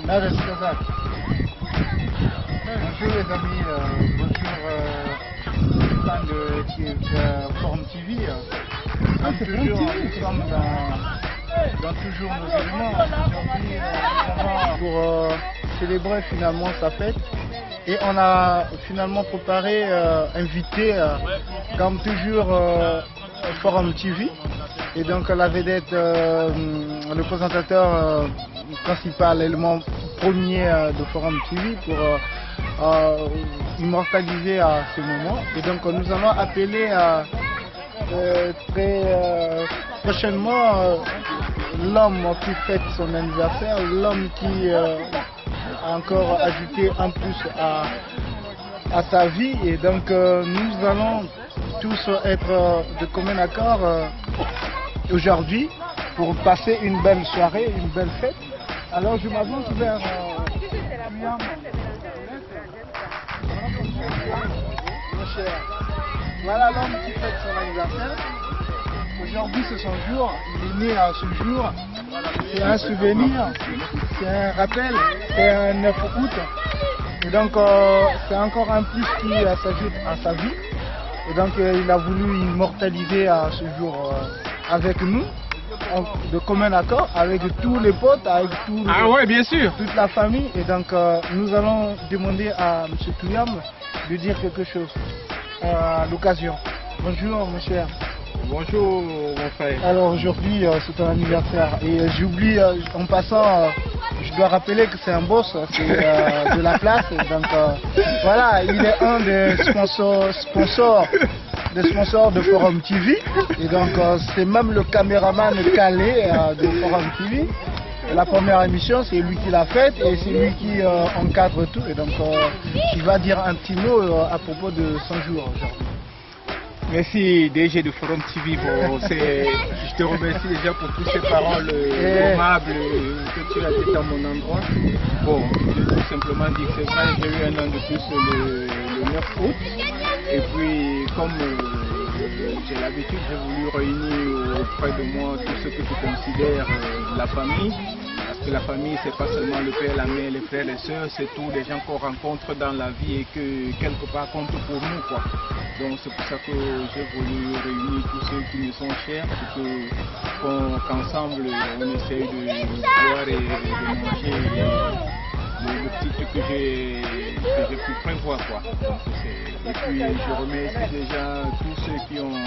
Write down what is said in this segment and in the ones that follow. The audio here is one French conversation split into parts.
Là, je suis Kazakh. Bonjour les amis, bonjour les fans de Forum TV. Comme toujours, nous sommes dans toujours nos éléments. Aujourd'hui, pour célébrer finalement sa fête. Et on a finalement préparé, invité, comme toujours, Forum TV. Et donc la vedette, le présentateur principal, l'élément premier de Forum TV pour immortaliser à ce moment. Et donc nous allons appeler très prochainement l'homme qui fête son anniversaire, l'homme qui a encore ajouté un plus à sa vie. Et donc nous allons tous être de commun accord aujourd'hui pour passer une belle soirée, une belle fête. Alors je m'avance vers voilà l'homme qui fête son anniversaire. Aujourd'hui c'est son jour, il est né à ce jour. C'est un souvenir, c'est un rappel, c'est un 9 août. Et donc c'est encore un plus qui s'ajoute à sa vie. Et donc il a voulu immortaliser à ce jour avec nous, de commun accord, avec tous les potes, avec ouais, bien sûr, toute la famille. Et donc nous allons demander à M. Touyam de dire quelque chose à l'occasion. Bonjour mon cher. Bonjour mon frère. Alors aujourd'hui c'est ton anniversaire et j'oublie en passant, je dois rappeler que c'est un boss, c'est de la place. Et donc voilà, il est un des sponsors de Forum TV. Et donc c'est même le caméraman calé de Forum TV. Et la première émission c'est lui qui l'a faite et c'est lui qui encadre tout. Et donc il va dire un petit mot à propos de son jour aujourd'hui. Merci DG de Forum TV, je te remercie déjà pour toutes ces paroles aimables que tu as dites à mon endroit. Bon, je vais tout simplement dire que c'est vrai, j'ai eu un an de plus le 9 août. Et puis comme j'ai l'habitude, j'ai voulu réunir auprès de moi tout ce que je considère la famille. Parce que la famille, c'est pas seulement le père, la mère, les frères, les sœurs, c'est tous les gens qu'on rencontre dans la vie et que quelque part comptent pour nous, quoi. Donc c'est pour ça que j'ai voulu réunir tous ceux qui me sont chers pour qu'ensemble on essaye de boire et de manger le petit truc que j'ai pu prévoir, quoi. Donc, et puis je remercie déjà tous ceux qui ont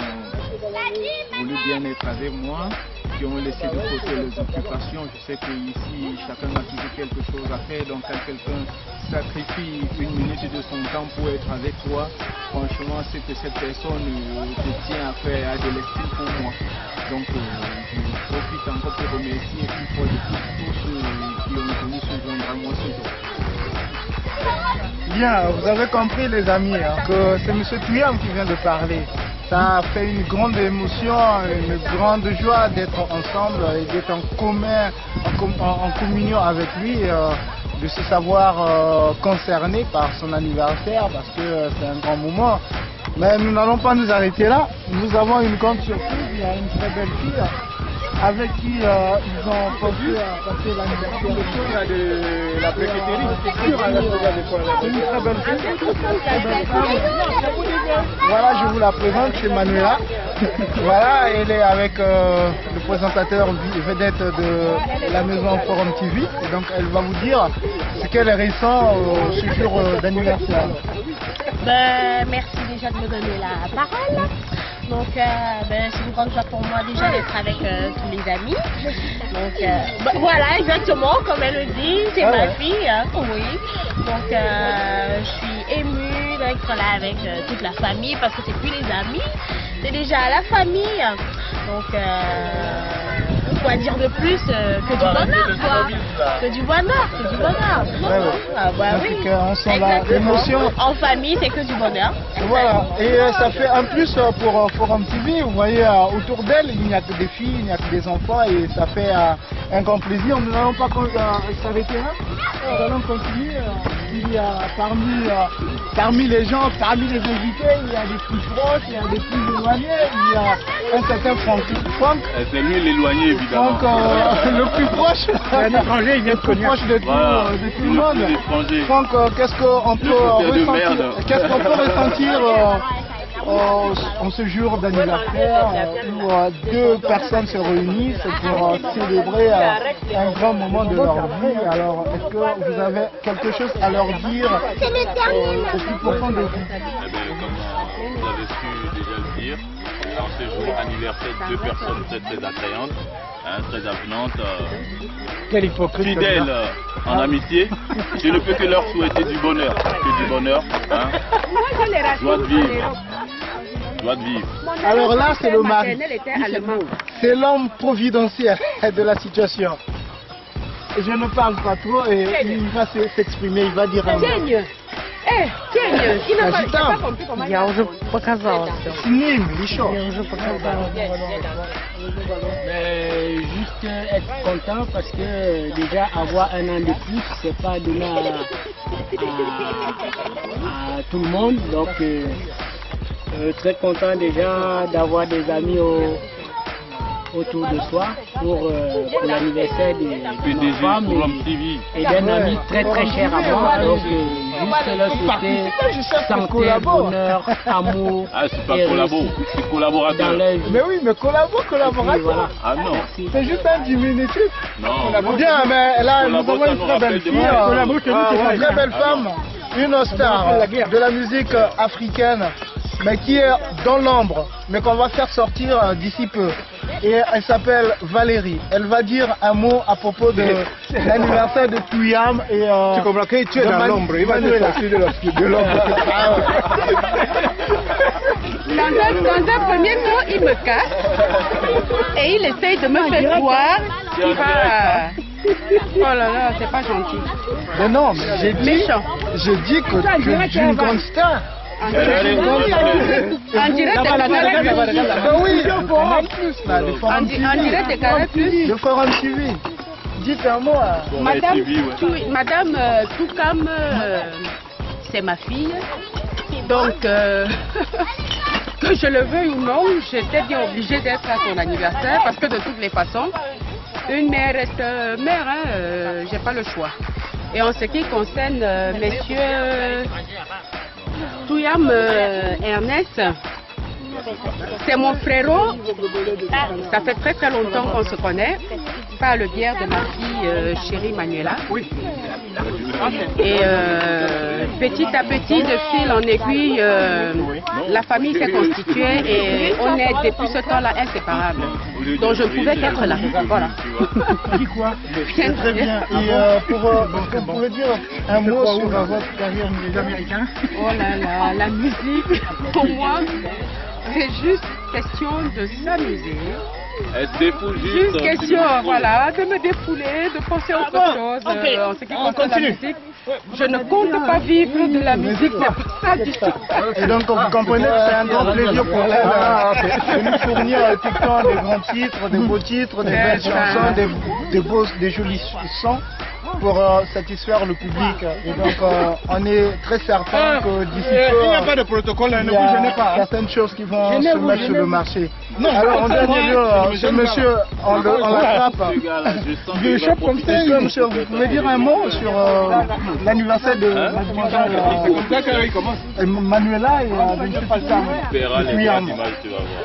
voulu bien être avec moi, qui ont laissé de côté les occupations. Je sais qu'ici, chacun a toujours quelque chose à faire. Donc quand quelqu'un sacrifie une minute de son temps pour être avec toi, franchement, c'est que cette personne te tient à faire à de l'estime pour moi. Donc je profite encore pour remercier une fois de plus tous ceux qui ont voulu se joindre à moi ce jour. Bien, vous avez compris les amis, que c'est M. Touyam qui vient de parler. Ça a fait une grande émotion, une grande joie d'être ensemble et d'être en commun, en communion avec lui, de se savoir concerné par son anniversaire parce que c'est un grand moment. Mais nous n'allons pas nous arrêter là. Nous avons une grande surprise, il y a une très belle fille avec qui ils ont pensé à passer l'anniversaire de la briqueterie. C'est une très belle fille. Voilà, je vous la présente, c'est Manuela. Voilà, elle est avec le présentateur vedette de la maison Forum TV. Et donc elle va vous dire ce qu'elle ressent ce jour d'anniversaire. Merci déjà de me donner la parole. Donc c'est une grande joie pour moi déjà d'être avec tous les amis. Donc voilà, exactement comme elle le dit, c'est ma fille, oui. Donc je suis émue d'être là avec toute la famille parce que c'est plus les amis, c'est déjà la famille. Donc quoi dire de plus que du bonheur, quoi. Que du bonheur, que du bonheur. Ah bah oui, on sent l'émotion. En famille, c'est que du bonheur. Voilà, et ça fait un plus pour Forum TV. Vous voyez, autour d'elle, il n'y a que des filles, il n'y a que des enfants et ça fait un grand plaisir. Nous n'allons pas s'arrêter là, nous allons continuer. il y a parmi les gens, parmi les invités, il y a des plus proches, il y a des plus éloignés, il y a un certain Franck. C'est lui l'éloigné, évidemment. Franck, le plus proche, Un étranger, il vient le plus proche de tout, Voilà. de tout le monde. L'étranger. Franck, qu'est-ce qu'on peut ressentir en ce jour d'anniversaire où deux personnes se réunissent pour célébrer un grand moment de leur vie? Alors, est-ce que vous avez quelque chose à leur dire au plus profond de vous? Eh bien, comme vous avez su déjà le dire, en ce jour anniversaire, deux personnes très attrayantes, hein, très avenantes, Quel hypocrite. fidèles en amitié. Je ne peux que leur souhaiter du bonheur, hein, joie de vivre. Joie de vivre. Alors là, c'est le mari. C'est l'homme providentiel de la situation. Je ne parle pas trop et il va s'exprimer, il va dire un mot. Я уже показала все. С ним еще. Mais juste être content parce que déjà avoir un an de plus, c'est pas donné à tout le monde. Donc très content déjà d'avoir des amis autour de soi pour l'anniversaire de ma femme et d'un ami très cher à moi. Donc juste leur souhaiter santé, bonheur, amour. Ah, c'est pas collabo, c'est collaborateur. Mais oui, mais collaborateur. Voilà. Ah non. C'est juste un diminutif. Non. Bien, mais là, nous avons une très belle fille, une très belle femme, une star de la musique africaine, mais qui est dans l'ombre, mais qu'on va faire sortir d'ici peu. Et elle s'appelle Valérie. Elle va dire un mot à propos de l'anniversaire de Touyam. Et, Tu comprends que tu es dans l'ombre, il va te sortir de l'ombre. Dans un premier temps, il me casse et il essaye de me faire croire qu'il va... Oh là là, c'est pas gentil. Mais non, mais j'ai dit que tu es une grande star. En direct de Canal+. Le Forum TV. Dites un mot. Madame Toukam, c'est ma fille. Donc, que je le veuille ou non, j'étais bien obligée d'être à son anniversaire parce que de toutes les façons, une mère reste mère, hein, j'ai pas le choix. Et en ce qui concerne messieurs Touyam Ernest, c'est mon frérot. Ça fait très longtemps qu'on se connaît, par le biais de ma fille chérie Manuela. Et petit à petit, de fil en aiguille, la famille s'est constituée et on est depuis ce temps-là inséparables. Donc je ne pouvais qu'être là. Voilà. Très bien. Et vous pouvez dire un mot sur votre carrière des Américains? Oh là là, la musique, pour moi, c'est juste question de s'amuser. Juste question, voilà, de me défouler, de penser à autre chose. En ce qui concerne la musique, je ne compte pas vivre de la musique, c'est pas ça du tout. Et donc, vous comprenez que c'est un grand plaisir pour elle de nous fournir tout le temps des grands titres, des beaux titres, des belles chansons, des jolis sons pour satisfaire le public. Et donc, on est très certain que d'ici peu, il n'y a pas de protocole, ne il y a vous gênez pas. certaines choses qui vont se mettre sur le marché. Alors, en dernier lieu, ce monsieur, on l'attrape. Je chope comme ça. Monsieur, vous pouvez dire un mot sur l'anniversaire de Manuela et de Tu verras les grandes images, tu vas voir.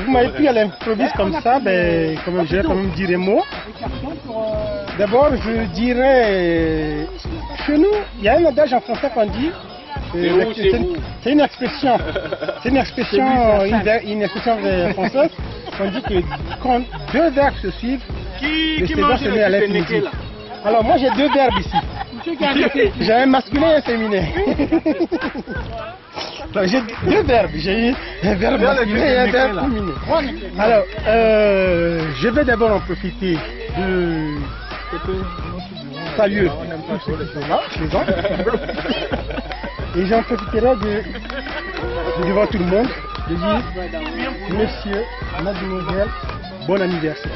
Vous m'avez pris à l'improviste comme ça, je vais quand même dire un mot. D'abord, je dirais, chez nous, il y a un adage en français qu'on dit, c'est une expression, une expression française, qu'on dit que quand deux verbes se suivent, le César se met à l'infinitif. Alors moi j'ai deux verbes ici, j'ai un masculin et un féminin. Donc j'ai deux verbes, j'ai un verbe masculin et un verbe féminin. Alors, je vais d'abord en profiter de saluer tous ceux qui sont là, présents. Et j'en profiterai de devant tout le monde, de dire, monsieur, mademoiselle, bon anniversaire.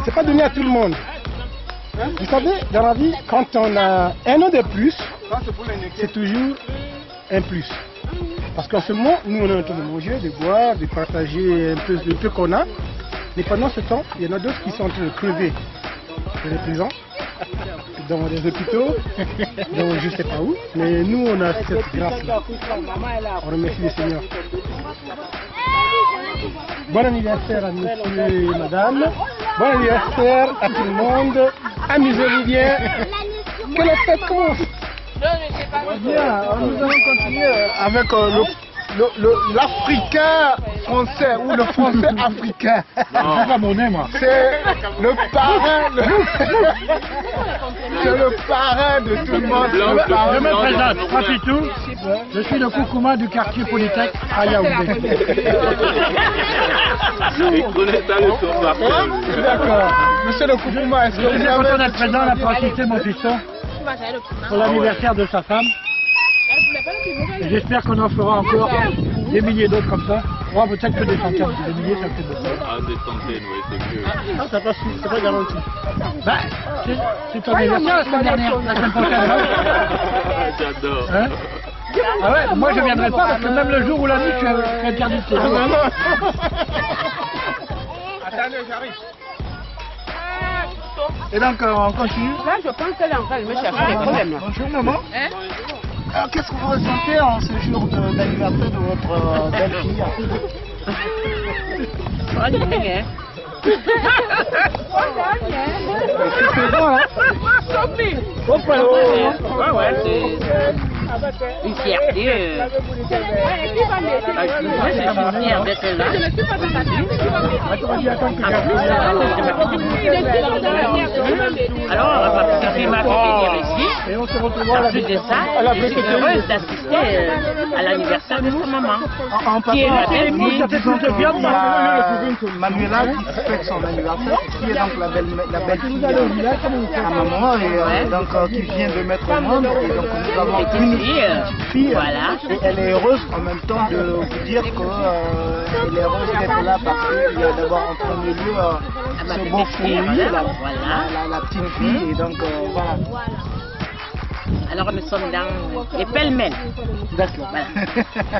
C'est pas donné à tout le monde. Vous savez, dans la vie, quand on a un an de plus, c'est toujours un plus. Parce qu'en ce moment, nous on est en train de manger, de boire, de partager un peu le peu qu'on a. Mais pendant ce temps, il y en a d'autres qui sont en train de crever dans les prisons, dans les hôpitaux, dans je ne sais pas où. Mais nous, on a cette grâce-là. On remercie le Seigneur. Bon anniversaire à monsieur et madame. Bon anniversaire à tout le monde. Amusez-vous bien. Que la fête commence. Bien, nous allons continuer avec l'Africain français ou le français africain. C'est pas mon nom, moi. C'est le parrain, c'est le parrain de tout le monde. Je me présente, Papitou. Je suis le Koukouma du quartier Polytech à Yaoundé. Il connaît ça le soir. D'accord. Monsieur le Koukouma, est-ce que Je vous suis avez... content d'être présent là pour assister mon fiston pour l'anniversaire de sa femme. Et j'espère qu'on en fera encore des milliers d'autres comme ça. Ouais, peut-être que des centaines, des milliers, ça fait beaucoup. Ah, des centaines, oui, c'est mieux. Ah, c'est pas garanti. Bah, c'est ton anniversaire la semaine dernière, la semaine prochaine. J'adore. Hein? Ah ouais, moi je viendrai pas parce que même le jour où la nuit, je suis interdit de séjour. Attendez, j'arrive. Et donc, on continue. Là, je pense qu'elle est en train de me chercher des problèmes. Bonjour maman. Alors, qu'est-ce que vous ressentez en ce jour d'anniversaire de votre belle-fille? C'est bon, hein? Ouais, c'est une fierté. Moi, je suis fière d'être là. Alors, ma petite fille m'a fait venir ici. Et on se retrouve En plus de ça, je suis heureuse d'assister à l'anniversaire de sa maman. En Qui est ma belle-fille. disons que Manuela qui fête son anniversaire, qui est donc la belle-fille à maman et donc qui vient de mettre au monde. Et donc nous avons une petite fille, Voilà. et elle est heureuse en même temps de vous dire qu'elle est heureuse d'être là parce qu'il y a d'abord en premier lieu ce beau fruit, la petite fille, et donc voilà. Alors nous sommes dans les pêle-mêles. D'accord. Voilà.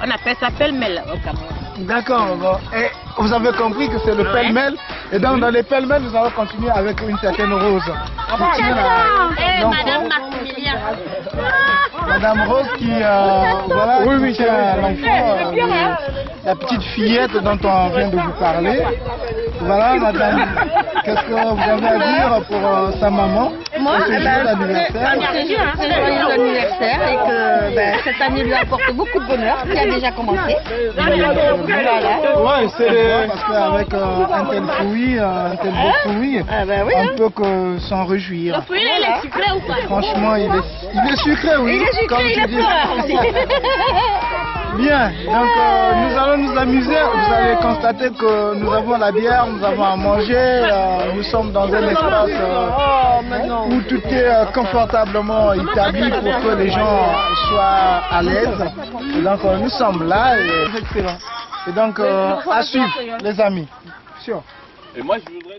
On appelle ça pêle-mêle au Cameroun. D'accord, bon. Et vous avez compris que c'est le pêle-mêle. Et donc dans les pêle-mêle, nous allons continuer avec une certaine Rose. Madame Maximilien. Madame Rose qui, voilà, oui, c'est l'enfant, la petite fillette dont on vient de vous parler. Voilà, madame, qu'est-ce que vous avez à dire pour sa maman? Moi, c'est joyeux anniversaire. c'est joyeux anniversaire et que cette année lui apporte beaucoup de bonheur, qui a déjà commencé. Voilà. Ouais, c'est parce qu'avec un tel fruit, un tel beau fruit, on peut que s'en réjouir. Le fruit, il est sucré ou pas? Franchement, il est sucré, oui. Il est sucré, comme il tu est dis. pleureur aussi. Bien, donc nous allons nous amuser. Vous allez constater que nous avons la bière, nous avons à manger, nous sommes dans un espace où tout est confortablement établi pour que les gens soient à l'aise. Et donc nous sommes là et c'est excellent. Et donc à suivre les amis. Sûr. Et moi, je voudrais...